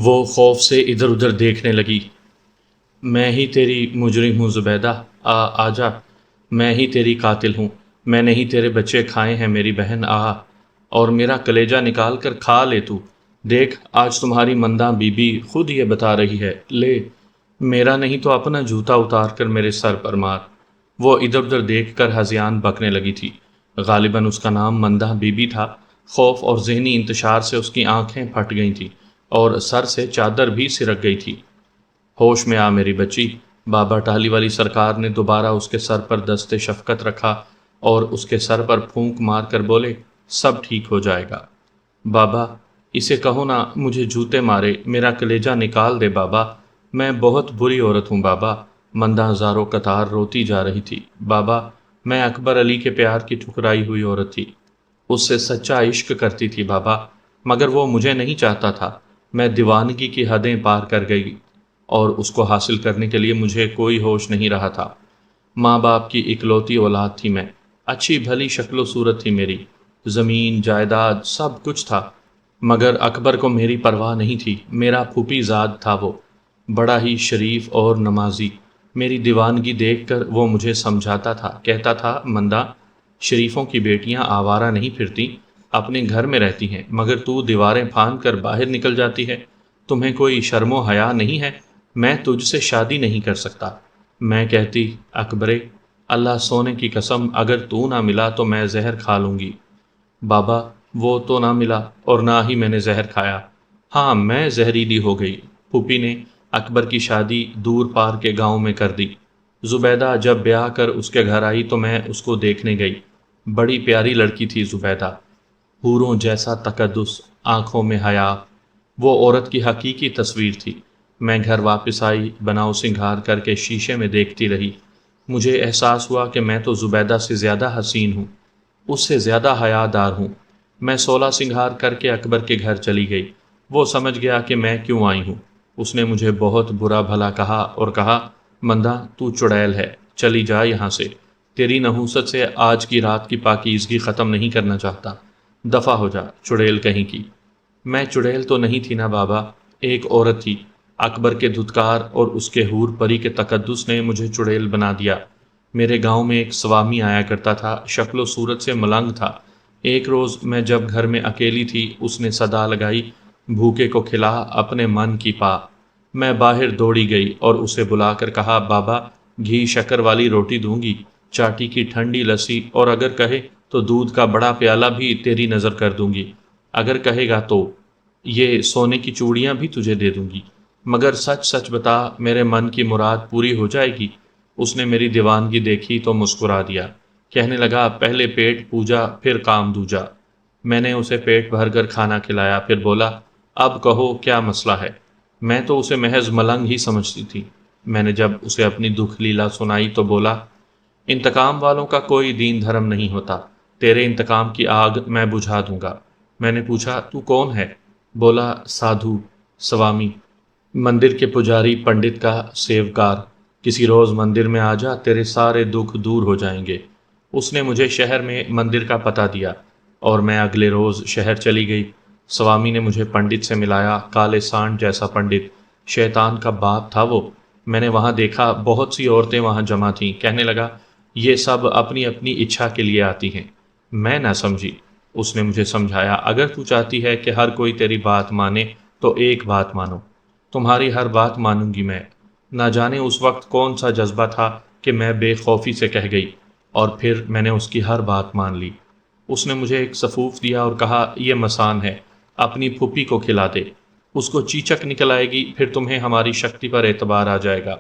وہ خوف سے ادھر ادھر دیکھنے لگی۔ میں ہی تیری مجرم ہوں زبیدہ، آجا، میں ہی تیری قاتل ہوں، میں نے ہی تیرے بچے کھائے ہیں میری بہن، اور میرا کلیجہ نکال کر کھا لے تو۔ دیکھ آج تمہاری منداں بی بی خود یہ بتا رہی ہے، لے میرا نہیں تو اپنا جوتا اتار کر میرے سر پر مار۔ وہ ادھر ادھر دیکھ کر ہذیان بکنے لگی تھی۔ غالباً اس کا نام مندہ بی بی تھا۔ خوف اور ذہنی انتشار سے اس کی آنکھیں پھٹ گئی تھیں اور سر سے چادر بھی سرک گئی تھی۔ ہوش میں آ میری بچی، بابا ٹاہلی والی سرکار نے دوبارہ اس کے سر پر دست شفقت رکھا اور اس کے سر پر پھونک مار کر بولے، سب ٹھیک ہو جائے گا۔ بابا اسے کہو نا مجھے جوتے مارے، میرا کلیجہ نکال دے بابا، میں بہت بری عورت ہوں بابا۔ مندہ ہزاروں قطار روتی جا رہی تھی۔ بابا میں اکبر علی کے پیار کی ٹھکرائی ہوئی عورت تھی، اس سے سچا عشق کرتی تھی بابا، مگر وہ مجھے نہیں چاہتا تھا۔ میں دیوانگی کی حدیں پار کر گئی اور اس کو حاصل کرنے کے لیے مجھے کوئی ہوش نہیں رہا تھا۔ ماں باپ کی اکلوتی اولاد تھی میں، اچھی بھلی شکل و صورت تھی میری، زمین جائیداد سب کچھ تھا، مگر اکبر کو میری پرواہ نہیں تھی۔ میرا پھوپھی زاد تھا وہ، بڑا ہی شریف اور نمازی۔ میری دیوانگی دیکھ کر وہ مجھے سمجھاتا تھا، کہتا تھا، مندہ شریفوں کی بیٹیاں آوارہ نہیں پھرتی، اپنے گھر میں رہتی ہیں، مگر تو دیواریں پھاند کر باہر نکل جاتی ہے، تمہیں کوئی شرم و حیا نہیں ہے، میں تجھ سے شادی نہیں کر سکتا۔ میں کہتی، اکبرے اللہ سونے کی قسم اگر تو نہ ملا تو میں زہر کھا لوں گی۔ بابا وہ تو نہ ملا اور نہ ہی میں نے زہر کھایا، ہاں میں زہریلی ہو گئی۔ پھوپھی نے اکبر کی شادی دور پار کے گاؤں میں کر دی۔ زبیدہ جب بیاہ کر اس کے گھر آئی تو میں اس کو دیکھنے گئی۔ بڑی پیاری لڑکی تھی زبیدہ، حوروں جیسا تقدس، آنکھوں میں حیا، وہ عورت کی حقیقی تصویر تھی۔ میں گھر واپس آئی، بناؤ سنگھار کر کے شیشے میں دیکھتی رہی۔ مجھے احساس ہوا کہ میں تو زبیدہ سے زیادہ حسین ہوں، اس سے زیادہ حیا دار ہوں۔ میں 16 سنگھار کر کے اکبر کے گھر چلی گئی۔ وہ سمجھ گیا کہ میں کیوں آئی ہوں۔ اس نے مجھے بہت برا بھلا کہا اور کہا، مندہ تو چڑیل ہے، چلی جا یہاں سے، تیری نحوست سے آج کی رات کی پاکیزگی ختم نہیں کرنا چاہتا، دفع ہو جا چڑیل کہیں کی۔ میں چڑیل تو نہیں تھی نا بابا، ایک عورت تھی۔ اکبر کے دھتکار اور اس کے حور پری کے تقدس نے مجھے چڑیل بنا دیا۔ میرے گاؤں میں ایک سوامی آیا کرتا تھا، شکل و صورت سے ملنگ تھا۔ ایک روز میں جب گھر میں اکیلی تھی، اس نے صدا لگائی، بھوکے کو کھلا اپنے من کی پا۔ میں باہر دوڑی گئی اور اسے بلا کر کہا، بابا گھی شکر والی روٹی دوں گی، چاٹی کی ٹھنڈی لسی، اور اگر کہے تو دودھ کا بڑا پیالہ بھی تیری نظر کر دوں گی، اگر کہے گا تو یہ سونے کی چوڑیاں بھی تجھے دے دوں گی، مگر سچ سچ بتا میرے من کی مراد پوری ہو جائے گی۔ اس نے میری دیوانگی دیکھی تو مسکرا دیا، کہنے لگا، پہلے پیٹ پوجا پھر کام دوجا۔ میں نے اسے پیٹ بھر کر کھانا کھلایا، پھر بولا، اب کہو کیا مسئلہ ہے؟ میں تو اسے محض ملنگ ہی سمجھتی تھی۔ میں نے جب اسے اپنی دکھ لیلا سنائی تو بولا، انتقام والوں کا کوئی دین دھرم نہیں ہوتا، تیرے انتقام کی آگ میں بجھا دوں گا۔ میں نے پوچھا، تو کون ہے؟ بولا، سادھو، سوامی، مندر کے پجاری پنڈت کا سیوکار، کسی روز مندر میں آ جا، تیرے سارے دکھ دور ہو جائیں گے۔ اس نے مجھے شہر میں مندر کا پتہ دیا اور میں اگلے روز شہر چلی گئی۔ سوامی نے مجھے پنڈت سے ملایا، کالے سانڈ جیسا پنڈت، شیطان کا باپ تھا وہ۔ میں نے وہاں دیکھا، بہت سی عورتیں وہاں جمع تھیں۔ کہنے لگا، یہ سب اپنی اپنی اچھا کے لیے آتی ہیں۔ میں نہ سمجھی۔ اس نے مجھے سمجھایا، اگر تو چاہتی ہے کہ ہر کوئی تیری بات مانے تو ایک بات مانو، تمہاری ہر بات مانوں گی میں۔ نہ جانے اس وقت کون سا جذبہ تھا کہ میں بے خوفی سے کہہ گئی، اور پھر میں نے اس کی ہر بات مان لی۔ اس نے مجھے ایک سفوف دیا اور کہا، یہ مسان ہے، اپنی پھوپھی کو کھلا دے، اس کو چیچک نکل آئے گی، پھر تمہیں ہماری شکتی پر اعتبار آ جائے گا۔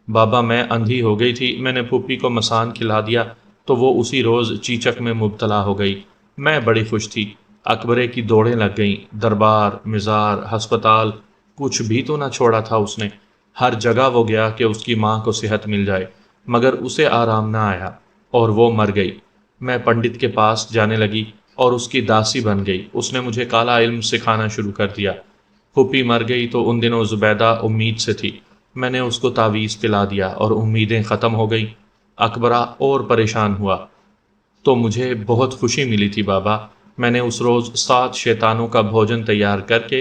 بابا میں اندھی ہو گئی تھی، میں نے پھوپھی کو مسان کھلا دیا تو وہ اسی روز چیچک میں مبتلا ہو گئی۔ میں بڑی خوش تھی۔ اکبرے کی دوڑیں لگ گئیں، دربار، مزار، ہسپتال، کچھ بھی تو نہ چھوڑا تھا اس نے۔ ہر جگہ وہ گیا کہ اس کی ماں کو صحت مل جائے، مگر اسے آرام نہ آیا اور وہ مر گئی۔ میں پنڈت کے پاس جانے لگی اور اس کی داسی بن گئی۔ اس نے مجھے کالا علم سکھانا شروع کر دیا۔ پھوپھی مر گئی تو ان دنوں زبیدہ امید سے تھی۔ میں نے اس کو تعویذ پلا دیا اور امیدیں ختم ہو گئیں۔ اکبرہ اور پریشان ہوا تو مجھے بہت خوشی ملی تھی بابا۔ میں نے اس روز 7 شیطانوں کا بھوجن تیار کر کے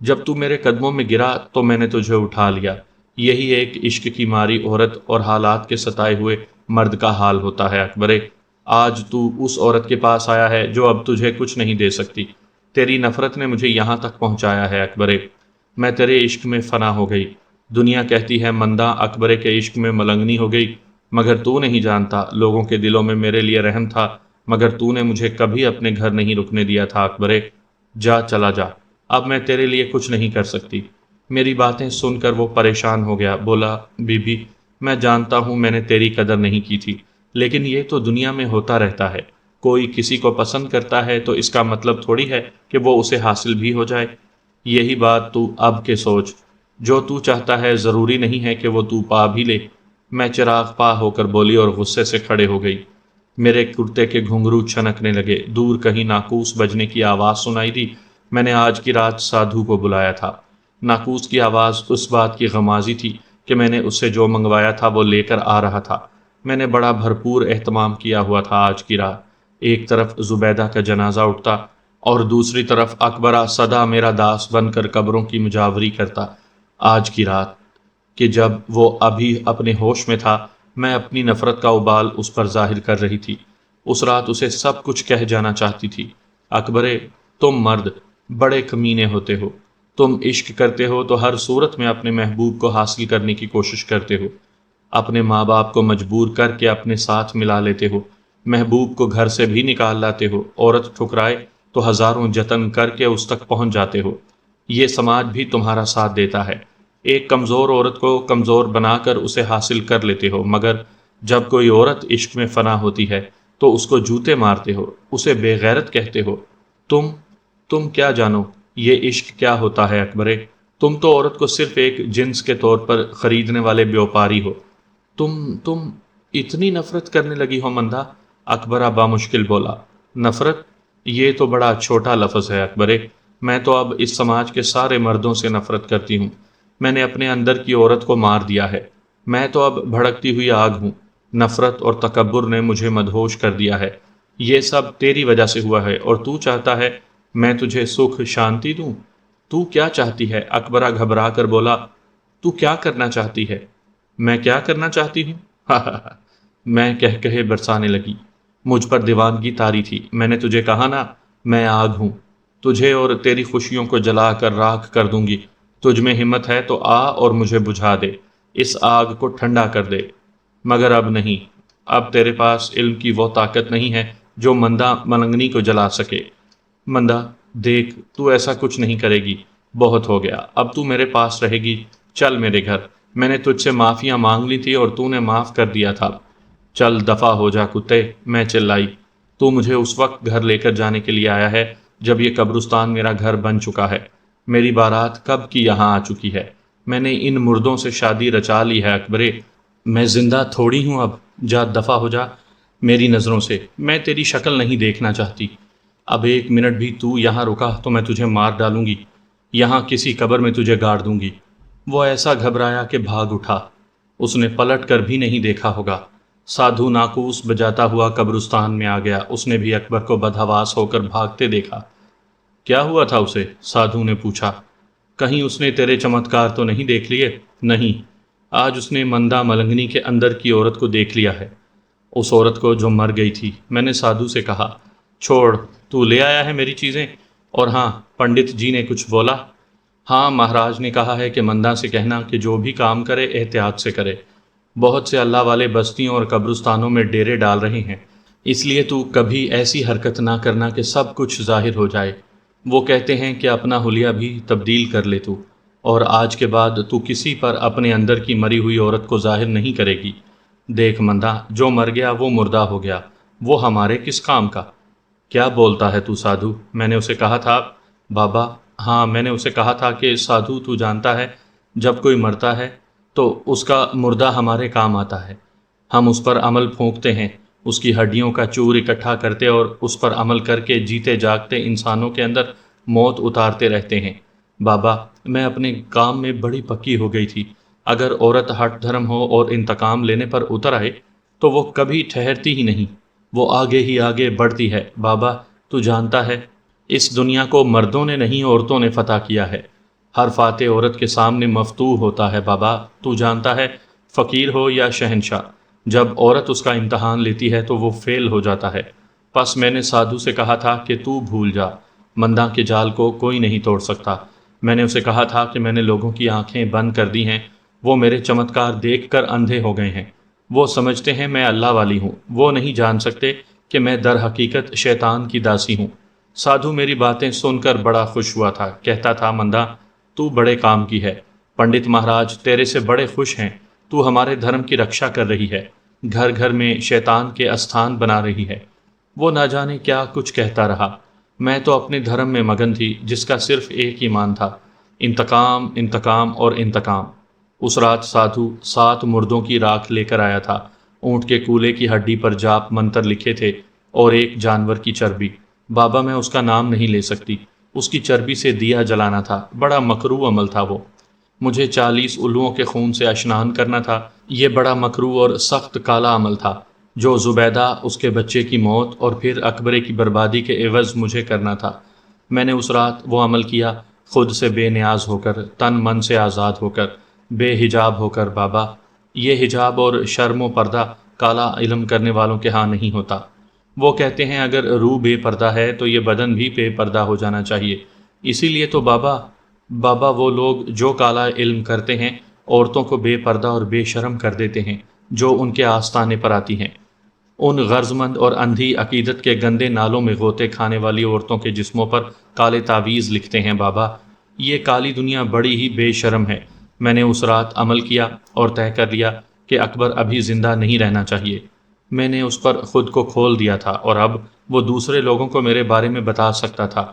جب تو میرے قدموں میں گرا تو میں نے تجھے اٹھا لیا۔ یہی ایک عشق کی ماری عورت اور حالات کے ستائے ہوئے مرد کا حال ہوتا ہے اکبرے۔ آج تو اس عورت کے پاس آیا ہے جو اب تجھے کچھ نہیں دے سکتی۔ تیری نفرت نے مجھے یہاں تک پہنچایا ہے اکبرے۔ میں تیرے عشق میں فنا ہو گئی۔ دنیا کہتی ہے مندہ اکبرے کے عشق میں ملنگنی ہو گئی، مگر تو نہیں جانتا لوگوں کے دلوں میں میرے لیے رحم تھا، مگر تو نے مجھے کبھی اپنے گھر نہیں رکنے دیا تھا اکبرے۔ جا چلا جا، اب میں تیرے لیے کچھ نہیں کر سکتی۔ میری باتیں سن کر وہ پریشان ہو گیا، بولا بی بی میں جانتا ہوں میں نے تیری قدر نہیں کی تھی، لیکن یہ تو دنیا میں ہوتا رہتا ہے، کوئی کسی کو پسند کرتا ہے تو اس کا مطلب تھوڑی ہے کہ وہ اسے حاصل بھی ہو جائے۔ یہی بات تو اب کے سوچ، جو تو چاہتا ہے ضروری نہیں ہے کہ وہ تو پا بھی لے۔ میں چراغ پا ہو کر بولی اور غصے سے کھڑے ہو گئی۔ میرے کرتے کے گھنگرو چھنکنے لگے، دور کہیں ناقوس بجنے کی آواز سنائی دی۔ میں نے آج کی رات سادھو کو بلایا تھا۔ ناقوس کی آواز اس بات کی غمازی تھی کہ میں نے اس سے جو منگوایا تھا وہ لے کر آ رہا تھا۔ میں نے بڑا بھرپور اہتمام کیا ہوا تھا آج کی رات۔ ایک طرف زبیدہ کا جنازہ اٹھتا اور دوسری طرف اکبرہ سدا میرا داس بن کر قبروں کی مجاوری کرتا۔ آج کی رات کہ جب وہ ابھی اپنے ہوش میں تھا، میں اپنی نفرت کا ابال اس پر ظاہر کر رہی تھی۔ اس رات اسے سب کچھ کہہ جانا چاہتی تھی۔ اکبرے، تم مرد بڑے کمینے ہوتے ہو۔ تم عشق کرتے ہو تو ہر صورت میں اپنے محبوب کو حاصل کرنے کی کوشش کرتے ہو، اپنے ماں باپ کو مجبور کر کے اپنے ساتھ ملا لیتے ہو، محبوب کو گھر سے بھی نکال لاتے ہو، عورت ٹھکرائے تو ہزاروں جتن کر کے اس تک پہنچ جاتے ہو۔ یہ سماج بھی تمہارا ساتھ دیتا ہے، ایک کمزور عورت کو کمزور بنا کر اسے حاصل کر لیتے ہو، مگر جب کوئی عورت عشق میں فنا ہوتی ہے تو اس کو جوتے مارتے ہو، اسے بے غیرت کہتے ہو۔ تم کیا جانو یہ عشق کیا ہوتا ہے اکبرے؟ تم تو عورت کو صرف ایک جنس کے طور پر خریدنے والے بیوپاری ہو۔ تم اتنی نفرت کرنے لگی ہو مندہ؟ اکبرہ بامشکل بولا۔ نفرت؟ یہ تو بڑا چھوٹا لفظ ہے اکبرے۔ میں تو اب اس سماج کے سارے مردوں سے نفرت کرتی ہوں۔ میں نے اپنے اندر کی عورت کو مار دیا ہے۔ میں تو اب بھڑکتی ہوئی آگ ہوں۔ نفرت اور تکبر نے مجھے مدہوش کر دیا ہے۔ یہ سب تیری وجہ سے ہوا ہے اور تو چاہتا ہے میں تجھے سکھ شانتی دوں؟ تو کیا چاہتی ہے؟ اکبرہ گھبرا کر بولا۔ تو کیا کرنا چاہتی ہے؟ میں کیا کرنا چاہتی ہوں؟ میں کہہ کہے برسانے لگی۔ مجھ پر دیوانگی طاری تھی۔ میں نے تجھے کہا نا، میں آگ ہوں، تجھے اور تیری خوشیوں کو جلا کر راکھ کر دوں گی۔ تجھ میں ہمت ہے تو آ اور مجھے بجھا دے، اس آگ کو ٹھنڈا کر دے۔ مگر اب نہیں، اب تیرے پاس علم کی وہ طاقت نہیں ہے جو مندہ ملنگنی کو جلا سکے۔ مندہ دیکھ، تو ایسا کچھ نہیں کرے گی، بہت ہو گیا، اب تو میرے پاس رہے گی۔ چل میرے گھر، میں نے تجھ سے معافیاں مانگ لی تھی اور تو نے معاف کر دیا تھا۔ چل دفع ہو جا کتے، میں چلائی۔ تو مجھے اس وقت گھر لے کر جانے کے لیے آیا ہے جب یہ قبرستان میرا گھر بن چکا ہے۔ میری بارات کب کی یہاں آ چکی ہے۔ میں نے ان مردوں سے شادی رچا لی ہے اکبرے۔ میں زندہ تھوڑی ہوں اب، جا دفع ہو جا میری نظروں سے، میں تیری شکل نہیں دیکھنا چاہتی۔ اب ایک منٹ بھی تو یہاں رکا تو میں تجھے مار ڈالوں گی، یہاں کسی قبر میں تجھے گاڑ دوں گی۔ وہ ایسا گھبرایا کہ بھاگ اٹھا۔ اس نے پلٹ کر بھی نہیں دیکھا ہوگا۔ سادھو ناقوس بجاتا ہوا قبرستان میں آ گیا۔ اس نے بھی اکبر کو بدحواس ہو کر بھاگتے دیکھا۔ کیا ہوا تھا اسے؟ سادھو نے پوچھا۔ کہیں اس نے تیرے چمتکار تو نہیں دیکھ لیے؟ نہیں، آج اس نے مندہ ملنگنی کے اندر کی عورت کو دیکھ لیا ہے، اس عورت کو جو مر گئی تھی۔ میں نے سادھو سے کہا، چھوڑ، تو لے آیا ہے میری چیزیں؟ اور ہاں، پنڈت جی نے کچھ بولا؟ ہاں، مہاراج نے کہا ہے کہ مندہ سے کہنا کہ جو بھی کام کرے احتیاط سے کرے، بہت سے اللہ والے بستیوں اور قبرستانوں میں ڈیرے ڈال رہے ہیں، اس لیے تو کبھی ایسی حرکت نہ کرنا کہ سب کچھ ظاہر ہو جائے۔ وہ کہتے ہیں کہ اپنا حلیہ بھی تبدیل کر لے تو، اور آج کے بعد تو کسی پر اپنے اندر کی مری ہوئی عورت کو ظاہر نہیں کرے گی۔ دیکھ مندہ، جو مر گیا وہ مردہ ہو گیا، وہ ہمارے کس کام کا؟ کیا بولتا ہے تو سادھو؟ میں نے اسے کہا تھا بابا، ہاں میں نے اسے کہا تھا کہ سادھو تو جانتا ہے جب کوئی مرتا ہے تو اس کا مردہ ہمارے کام آتا ہے، ہم اس پر عمل پھونکتے ہیں، اس کی ہڈیوں کا چور اکٹھا کرتے اور اس پر عمل کر کے جیتے جاگتے انسانوں کے اندر موت اتارتے رہتے ہیں۔ بابا، میں اپنے کام میں بڑی پکی ہو گئی تھی، اگر عورت ہٹ دھرم ہو اور انتقام لینے پر اتر آئے تو وہ کبھی ٹھہرتی ہی نہیں، وہ آگے ہی آگے بڑھتی ہے۔ بابا، تو جانتا ہے اس دنیا کو مردوں نے نہیں عورتوں نے فتح کیا ہے، ہر فاتح عورت کے سامنے مفتوح ہوتا ہے بابا، تو جانتا ہے فقیر ہو یا شہنشاہ، جب عورت اس کا امتحان لیتی ہے تو وہ فیل ہو جاتا ہے۔ پس میں نے سادھو سے کہا تھا کہ تو بھول جا، منداں کے جال کو کوئی نہیں توڑ سکتا۔ میں نے اسے کہا تھا کہ میں نے لوگوں کی آنکھیں بند کر دی ہیں، وہ میرے چمتکار دیکھ کر اندھے ہو گئے ہیں۔ وہ سمجھتے ہیں میں اللہ والی ہوں، وہ نہیں جان سکتے کہ میں در حقیقت شیطان کی داسی ہوں۔ سادھو میری باتیں سن کر بڑا خوش ہوا تھا، کہتا تھا منداں تو بڑے کام کی ہے، پنڈت مہاراج تیرے سے بڑے خوش ہیں، تو ہمارے دھرم کی رکشا کر رہی ہے، گھر گھر میں شیطان کے استھان بنا رہی ہے۔ وہ نہ جانے کیا کچھ کہتا رہا، میں تو اپنے دھرم میں مگن تھی جس کا صرف ایک ایمان تھا، انتقام انتقام اور انتقام۔ اس رات سادھو 7 مردوں کی راکھ لے کر آیا تھا، اونٹ کے کولے کی ہڈی پر جاپ منتر لکھے تھے اور ایک جانور کی چربی۔ بابا میں اس کا نام نہیں لے سکتی، اس کی چربی سے دیا جلانا تھا، بڑا مکروہ عمل تھا وہ۔ مجھے 40 الوؤں کے خون سے اشنان کرنا تھا، یہ بڑا مکروہ اور سخت کالا عمل تھا جو زبیدہ، اس کے بچے کی موت اور پھر اکبرے کی بربادی کے عوض مجھے کرنا تھا۔ میں نے اس رات وہ عمل کیا، خود سے بے نیاز ہو کر، تن من سے آزاد ہو کر، بے حجاب ہو کر بابا۔ یہ حجاب اور شرم و پردہ کالا علم کرنے والوں کے ہاں نہیں ہوتا۔ وہ کہتے ہیں اگر روح بے پردہ ہے تو یہ بدن بھی بے پردہ ہو جانا چاہیے۔ اسی لیے تو بابا وہ لوگ جو کالا علم کرتے ہیں عورتوں کو بے پردہ اور بے شرم کر دیتے ہیں جو ان کے آستانے پر آتی ہیں۔ ان غرض مند اور اندھی عقیدت کے گندے نالوں میں غوطے کھانے والی عورتوں کے جسموں پر کالے تعویذ لکھتے ہیں بابا۔ یہ کالی دنیا بڑی ہی بے شرم ہے۔ میں نے اس رات عمل کیا اور طے کر لیا کہ اکبر ابھی زندہ نہیں رہنا چاہیے۔ میں نے اس پر خود کو کھول دیا تھا اور اب وہ دوسرے لوگوں کو میرے بارے میں بتا سکتا تھا۔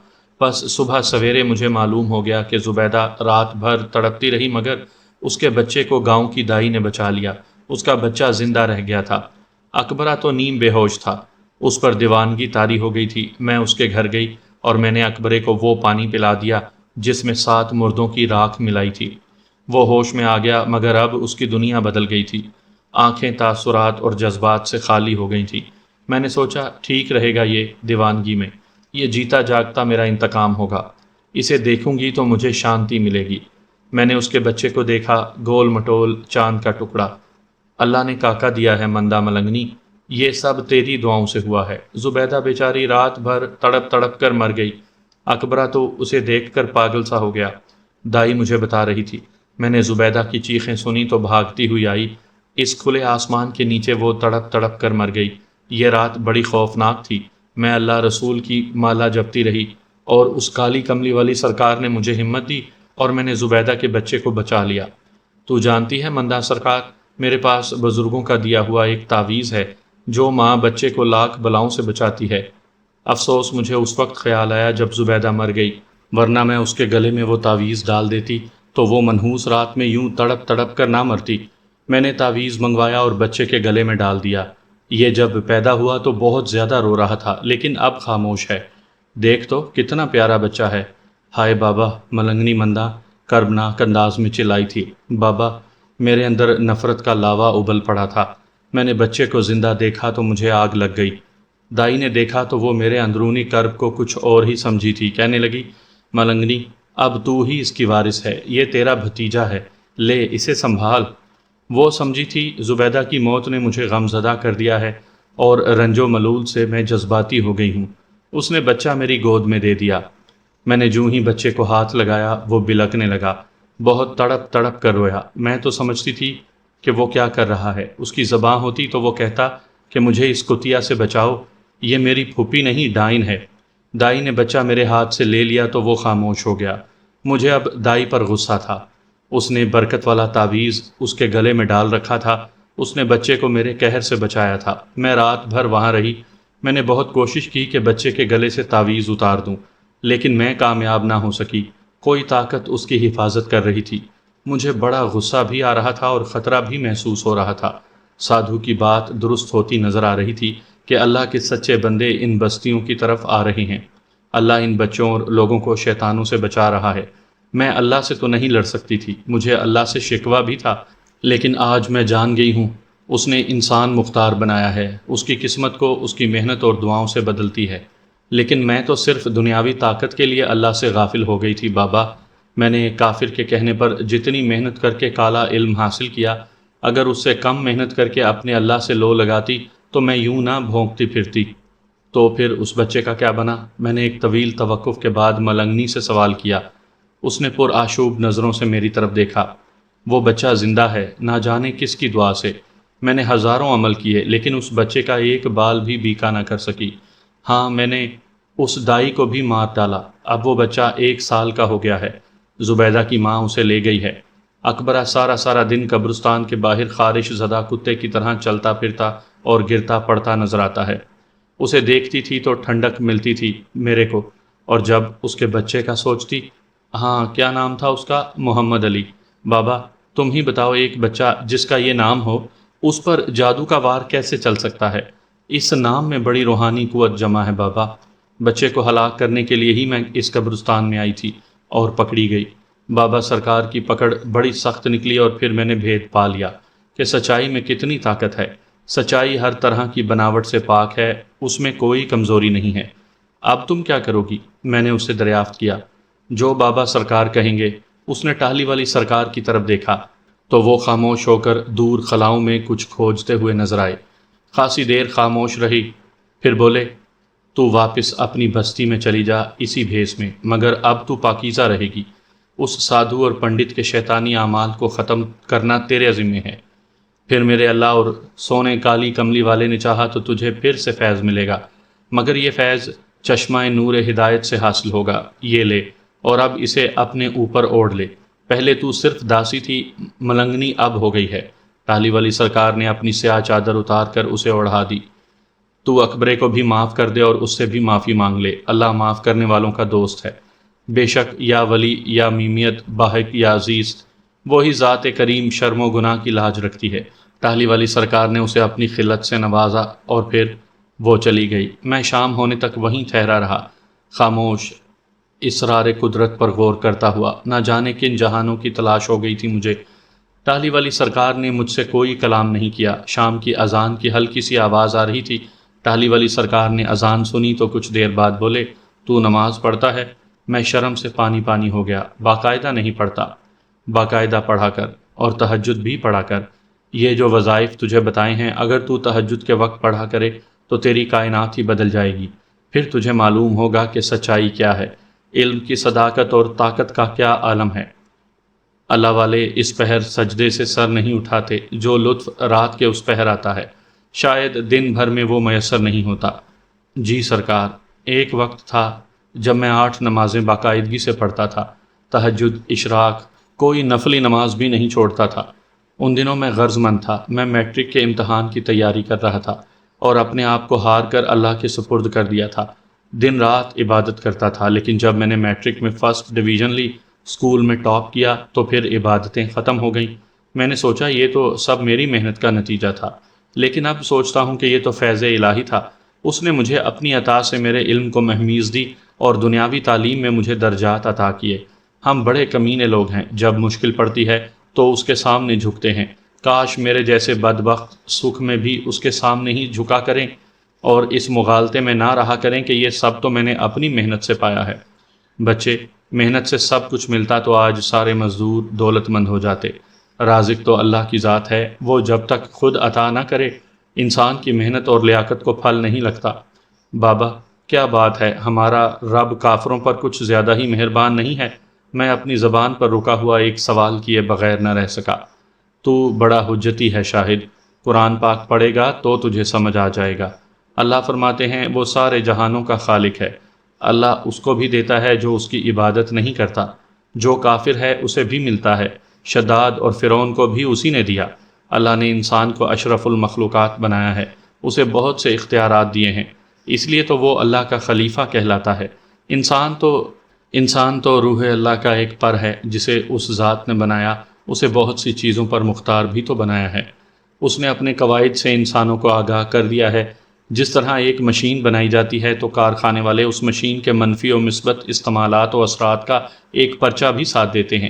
بس صبح سویرے مجھے معلوم ہو گیا کہ زبیدہ رات بھر تڑپتی رہی مگر اس کے بچے کو گاؤں کی دائی نے بچا لیا، اس کا بچہ زندہ رہ گیا تھا۔ اکبرہ تو نیم بے ہوش تھا، اس پر دیوانگی طاری ہو گئی تھی۔ میں اس کے گھر گئی اور میں نے اکبرے کو وہ پانی پلا دیا جس میں 7 مردوں کی راکھ ملائی تھی۔ وہ ہوش میں آ گیا مگر اب اس کی دنیا بدل گئی تھی، آنکھیں تاثرات اور جذبات سے خالی ہو گئی تھیں۔ میں نے سوچا ٹھیک رہے گا یہ دیوانگی میں، یہ جیتا جاگتا میرا انتقام ہوگا، اسے دیکھوں گی تو مجھے شانتی ملے گی۔ میں نے اس کے بچے کو دیکھا، گول مٹول چاند کا ٹکڑا۔ اللہ نے کاکا دیا ہے مندہ ملنگنی، یہ سب تیری دعاؤں سے ہوا ہے۔ زبیدہ بیچاری رات بھر تڑپ تڑپ کر مر گئی، اکبرہ تو اسے دیکھ کر پاگل سا ہو گیا۔ دائی مجھے بتا رہی تھی، میں نے زبیدہ کی چیخیں سنی تو بھاگتی ہوئی آئی، اس کھلے آسمان کے نیچے وہ تڑپ تڑپ کر مر گئی۔ یہ رات بڑی خوفناک تھی، میں اللہ رسول کی مالا جپتی رہی اور اس کالی کملی والی سرکار نے مجھے ہمت دی اور میں نے زبیدہ کے بچے کو بچا لیا۔ تو جانتی ہے مندہ سرکار، میرے پاس بزرگوں کا دیا ہوا ایک تعویذ ہے جو ماں بچے کو لاکھ بلاؤں سے بچاتی ہے۔ افسوس مجھے اس وقت خیال آیا جب زبیدہ مر گئی، ورنہ میں اس کے گلے میں وہ تعویذ ڈال دیتی تو وہ منحوس رات میں یوں تڑپ تڑپ کر نہ مرتی۔ میں نے تعویذ منگوایا اور بچے کے گلے میں ڈال دیا۔ یہ جب پیدا ہوا تو بہت زیادہ رو رہا تھا لیکن اب خاموش ہے۔ دیکھ تو کتنا پیارا بچہ ہے۔ ہائے بابا، ملنگنی مندہ کربناک انداز میں چلائی تھی۔ بابا، میرے اندر نفرت کا لاوا ابل پڑا تھا۔ میں نے بچے کو زندہ دیکھا تو مجھے آگ لگ گئی۔ دائی نے دیکھا تو وہ میرے اندرونی کرب کو کچھ اور ہی سمجھی تھی، کہنے لگی ملنگنی اب تو ہی اس کی وارث ہے، یہ تیرا بھتیجا ہے، لے اسے سنبھال۔ وہ سمجھی تھی زبیدہ کی موت نے مجھے غم زدہ کر دیا ہے اور رنج و ملول سے میں جذباتی ہو گئی ہوں۔ اس نے بچہ میری گود میں دے دیا۔ میں نے جوں ہی بچے کو ہاتھ لگایا وہ بلکنے لگا، بہت تڑپ تڑپ کر رویا۔ میں تو سمجھتی تھی کہ وہ کیا کر رہا ہے، اس کی زباں ہوتی تو وہ کہتا کہ مجھے اس کتیا سے بچاؤ، یہ میری پھوپھی نہیں ڈائن ہے۔ دائی نے بچہ میرے ہاتھ سے لے لیا تو وہ خاموش ہو گیا۔ مجھے اب دائی پر غصہ تھا، اس نے برکت والا تعویذ اس کے گلے میں ڈال رکھا تھا، اس نے بچے کو میرے قہر سے بچایا تھا۔ میں رات بھر وہاں رہی، میں نے بہت کوشش کی کہ بچے کے گلے سے تعویذ اتار دوں لیکن میں کامیاب نہ ہو سکی، کوئی طاقت اس کی حفاظت کر رہی تھی۔ مجھے بڑا غصہ بھی آ رہا تھا اور خطرہ بھی محسوس ہو رہا تھا۔ سادھو کی بات درست ہوتی نظر آ رہی تھی کہ اللہ کے سچے بندے ان بستیوں کی طرف آ رہے ہیں، اللہ ان بچوں اور لوگوں کو شیطانوں سے بچا رہا ہے۔ میں اللہ سے تو نہیں لڑ سکتی تھی، مجھے اللہ سے شکوہ بھی تھا، لیکن آج میں جان گئی ہوں اس نے انسان مختار بنایا ہے، اس کی قسمت کو اس کی محنت اور دعاؤں سے بدلتی ہے۔ لیکن میں تو صرف دنیاوی طاقت کے لیے اللہ سے غافل ہو گئی تھی بابا۔ میں نے کافر کے کہنے پر جتنی محنت کر کے کالا علم حاصل کیا، اگر اس سے کم محنت کر کے اپنے اللہ سے لو لگاتی تو میں یوں نہ بھونکتی پھرتی۔ تو پھر اس بچے کا کیا بنا؟ میں نے ایک طویل توقف کے بعد ملنگنی سے سوال کیا۔ اس نے پر آشوب نظروں سے میری طرف دیکھا۔ وہ بچہ زندہ ہے، نہ جانے کس کی دعا سے۔ میں نے ہزاروں عمل کیے لیکن اس بچے کا ایک بال بھی بیکا نہ کر سکی۔ ہاں، میں نے اس دائی کو بھی مار ڈالا۔ اب وہ بچہ 1 سال کا ہو گیا ہے۔ زبیدہ کی ماں اسے لے گئی ہے۔ اکبرہ سارا دن قبرستان کے باہر خارش زدہ کتے کی طرح چلتا پھرتا اور گرتا پڑتا نظر آتا ہے۔ اسے دیکھتی تھی تو ٹھنڈک ملتی تھی میرے کو، اور جب اس کے بچے کا سوچتی۔ ہاں، کیا نام تھا اس کا؟ محمد علی۔ بابا تم ہی بتاؤ، ایک بچہ جس کا یہ نام ہو، اس پر جادو کا وار کیسے چل سکتا ہے؟ اس نام میں بڑی روحانی قوت جمع ہے بابا۔ بچے کو ہلاک کرنے کے لیے ہی میں اس قبرستان میں آئی تھی اور پکڑی گئی۔ بابا سرکار کی پکڑ بڑی سخت نکلی اور پھر میں نے بھید پا لیا کہ سچائی میں کتنی طاقت ہے۔ سچائی ہر طرح کی بناوٹ سے پاک ہے، اس میں کوئی کمزوری نہیں ہے۔ اب تم کیا کرو گی؟ میں نے اس سے دریافت کیا۔ جو بابا سرکار کہیں گے۔ اس نے ٹاہلی والی سرکار کی طرف دیکھا تو وہ خاموش ہو کر دور خلاؤں میں کچھ کھوجتے ہوئے نظر آئے۔ خاصی دیر خاموش رہی، پھر بولے، تو واپس اپنی بستی میں چلی جا اسی بھیس میں، مگر اب تو پاکیزہ رہے گی۔ اس سادھو اور پنڈت کے شیطانی اعمال کو ختم کرنا تیرے ذمے ہے۔ پھر میرے اللہ اور سونے کالی کملی والے نے چاہا تو تجھے پھر سے فیض ملے گا، مگر یہ فیض چشمہ نور ہدایت سے حاصل ہوگا۔ یہ لے اور اب اسے اپنے اوپر اوڑھ لے۔ پہلے تو صرف داسی تھی، ملنگنی اب ہو گئی ہے۔ ٹاہلی والی سرکار نے اپنی سیاہ چادر اتار کر اسے اوڑھا دی۔ تو اکبرے کو بھی معاف کر دے اور اس سے بھی معافی مانگ لے، اللہ معاف کرنے والوں کا دوست ہے۔ بے شک یا ولی یا میمیت باحق یا عزیز، وہی ذات کریم شرم و گناہ کی لاج رکھتی ہے۔ ٹاہلی والی سرکار نے اسے اپنی خلت سے نوازا اور پھر وہ چلی گئی۔ میں شام ہونے تک وہیں ٹھہرا رہا، خاموش، اسرار قدرت پر غور کرتا ہوا۔ نہ جانے کن جہانوں کی تلاش ہو گئی تھی مجھے۔ ٹاہلی والی سرکار نے مجھ سے کوئی کلام نہیں کیا۔ شام کی اذان کی ہلکی سی آواز آ رہی تھی۔ ٹاہلی والی سرکار نے اذان سنی تو کچھ دیر بعد بولے، تو نماز پڑھتا ہے؟ میں شرم سے پانی پانی ہو گیا۔ باقاعدہ نہیں پڑھتا۔ باقاعدہ پڑھا کر، اور تہجد بھی پڑھا کر۔ یہ جو وظائف تجھے بتائے ہیں، اگر تو تہجد کے وقت پڑھا کرے تو تیری کائنات ہی بدل جائے گی۔ پھر تجھے معلوم ہوگا کہ سچائی کیا ہے، علم کی صداقت اور طاقت کا کیا عالم ہے۔ اللہ والے اس پہر سجدے سے سر نہیں اٹھاتے جو لطف رات کے اس پہر آتا ہے، شاید دن بھر میں وہ میسر نہیں ہوتا۔ جی سرکار، ایک وقت تھا جب میں 8 نمازیں باقاعدگی سے پڑھتا تھا، تہجد، اشراق، کوئی نفلی نماز بھی نہیں چھوڑتا تھا۔ ان دنوں میں غرض مند تھا۔ میں میٹرک کے امتحان کی تیاری کر رہا تھا اور اپنے آپ کو ہار کر اللہ کے سپرد کر دیا تھا۔ دن رات عبادت کرتا تھا، لیکن جب میں نے میٹرک میں فرسٹ ڈویژن لی، اسکول میں ٹاپ کیا، تو پھر عبادتیں ختم ہو گئیں۔ میں نے سوچا یہ تو سب میری محنت کا نتیجہ تھا، لیکن اب سوچتا ہوں کہ یہ تو فیض الہی تھا۔ اس نے مجھے اپنی عطا سے میرے علم کو مہمیز دی اور دنیاوی تعلیم میں مجھے درجات عطا کیے۔ ہم بڑے کمینے لوگ ہیں، جب مشکل پڑتی ہے تو اس کے سامنے جھکتے ہیں۔ کاش میرے جیسے بدبخت سکھ میں بھی اس کے سامنے ہی جھکا کریں اور اس مغالطے میں نہ رہا کریں کہ یہ سب تو میں نے اپنی محنت سے پایا ہے۔ بچے، محنت سے سب کچھ ملتا تو آج سارے مزدور دولت مند ہو جاتے۔ رازق تو اللہ کی ذات ہے، وہ جب تک خود عطا نہ کرے انسان کی محنت اور لیاقت کو پھل نہیں لگتا۔ بابا کیا بات ہے، ہمارا رب کافروں پر کچھ زیادہ ہی مہربان نہیں ہے؟ میں اپنی زبان پر رکا ہوا ایک سوال کیے بغیر نہ رہ سکا۔ تو بڑا حجتی ہے شاہد، قرآن پاک پڑھے گا تو تجھے سمجھ آ جائے گا۔ اللہ فرماتے ہیں وہ سارے جہانوں کا خالق ہے۔ اللہ اس کو بھی دیتا ہے جو اس کی عبادت نہیں کرتا۔ جو کافر ہے اسے بھی ملتا ہے۔ شداد اور فرعون کو بھی اسی نے دیا۔ اللہ نے انسان کو اشرف المخلوقات بنایا ہے، اسے بہت سے اختیارات دیے ہیں، اس لیے تو وہ اللہ کا خلیفہ کہلاتا ہے۔ انسان تو روح اللہ کا ایک پر ہے، جسے اس ذات نے بنایا، اسے بہت سی چیزوں پر مختار بھی تو بنایا ہے۔ اس نے اپنے قواعد سے انسانوں کو آگاہ کر دیا ہے۔ جس طرح ایک مشین بنائی جاتی ہے تو کارخانے والے اس مشین کے منفی و مثبت استعمالات و اثرات کا ایک پرچہ بھی ساتھ دیتے ہیں۔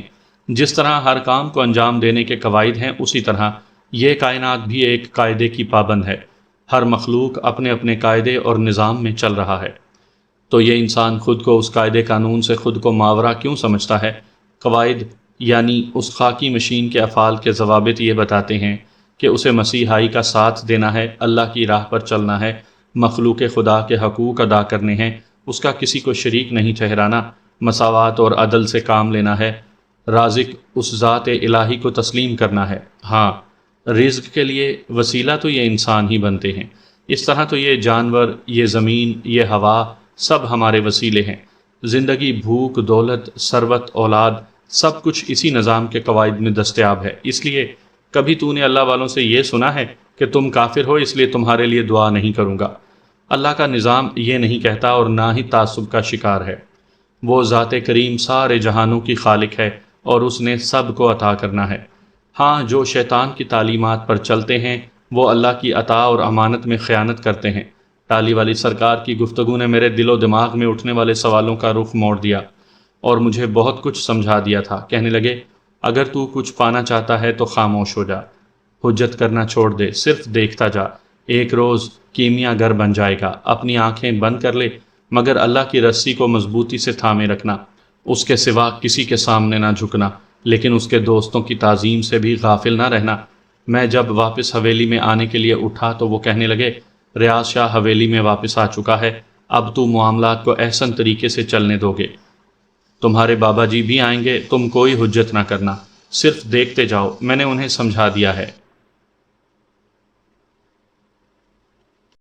جس طرح ہر کام کو انجام دینے کے قواعد ہیں، اسی طرح یہ کائنات بھی ایک قاعدے کی پابند ہے۔ ہر مخلوق اپنے اپنے قاعدے اور نظام میں چل رہا ہے۔ تو یہ انسان خود کو اس قاعدے قانون سے خود کو ماورا کیوں سمجھتا ہے؟ قواعد یعنی اس خاکی مشین کے افعال کے ضوابط یہ بتاتے ہیں کہ اسے مسیحائی کا ساتھ دینا ہے، اللہ کی راہ پر چلنا ہے، مخلوق خدا کے حقوق ادا کرنے ہیں، اس کا کسی کو شریک نہیں ٹھہرانا، مساوات اور عدل سے کام لینا ہے، رازق اس ذات الہی کو تسلیم کرنا ہے۔ ہاں، رزق کے لیے وسیلہ تو یہ انسان ہی بنتے ہیں، اس طرح تو یہ جانور، یہ زمین، یہ ہوا سب ہمارے وسیلے ہیں۔ زندگی، بھوک، دولت، ثروت، اولاد، سب کچھ اسی نظام کے قواعد میں دستیاب ہے۔ اس لیے کبھی تو نے اللہ والوں سے یہ سنا ہے کہ تم کافر ہو اس لیے تمہارے لیے دعا نہیں کروں گا؟ اللہ کا نظام یہ نہیں کہتا اور نہ ہی تعصب کا شکار ہے۔ وہ ذات کریم سارے جہانوں کی خالق ہے اور اس نے سب کو عطا کرنا ہے۔ ہاں، جو شیطان کی تعلیمات پر چلتے ہیں وہ اللہ کی عطا اور امانت میں خیانت کرتے ہیں۔ ٹالی والی سرکار کی گفتگو نے میرے دل و دماغ میں اٹھنے والے سوالوں کا رخ موڑ دیا اور مجھے بہت کچھ سمجھا دیا تھا۔ کہنے لگے، اگر تو کچھ پانا چاہتا ہے تو خاموش ہو جا، حجت کرنا چھوڑ دے، صرف دیکھتا جا، ایک روز کیمیا گر بن جائے گا۔ اپنی آنکھیں بند کر لے مگر اللہ کی رسی کو مضبوطی سے تھامے رکھنا، اس کے سوا کسی کے سامنے نہ جھکنا، لیکن اس کے دوستوں کی تعظیم سے بھی غافل نہ رہنا۔ میں جب واپس حویلی میں آنے کے لیے اٹھا تو وہ کہنے لگے، ریاض شاہ حویلی میں واپس آ چکا ہے، اب تو معاملات کو احسن طریقے سے چلنے دو گے، تمہارے بابا جی بھی آئیں گے، تم کوئی حجت نہ کرنا، صرف دیکھتے جاؤ، میں نے انہیں سمجھا دیا ہے۔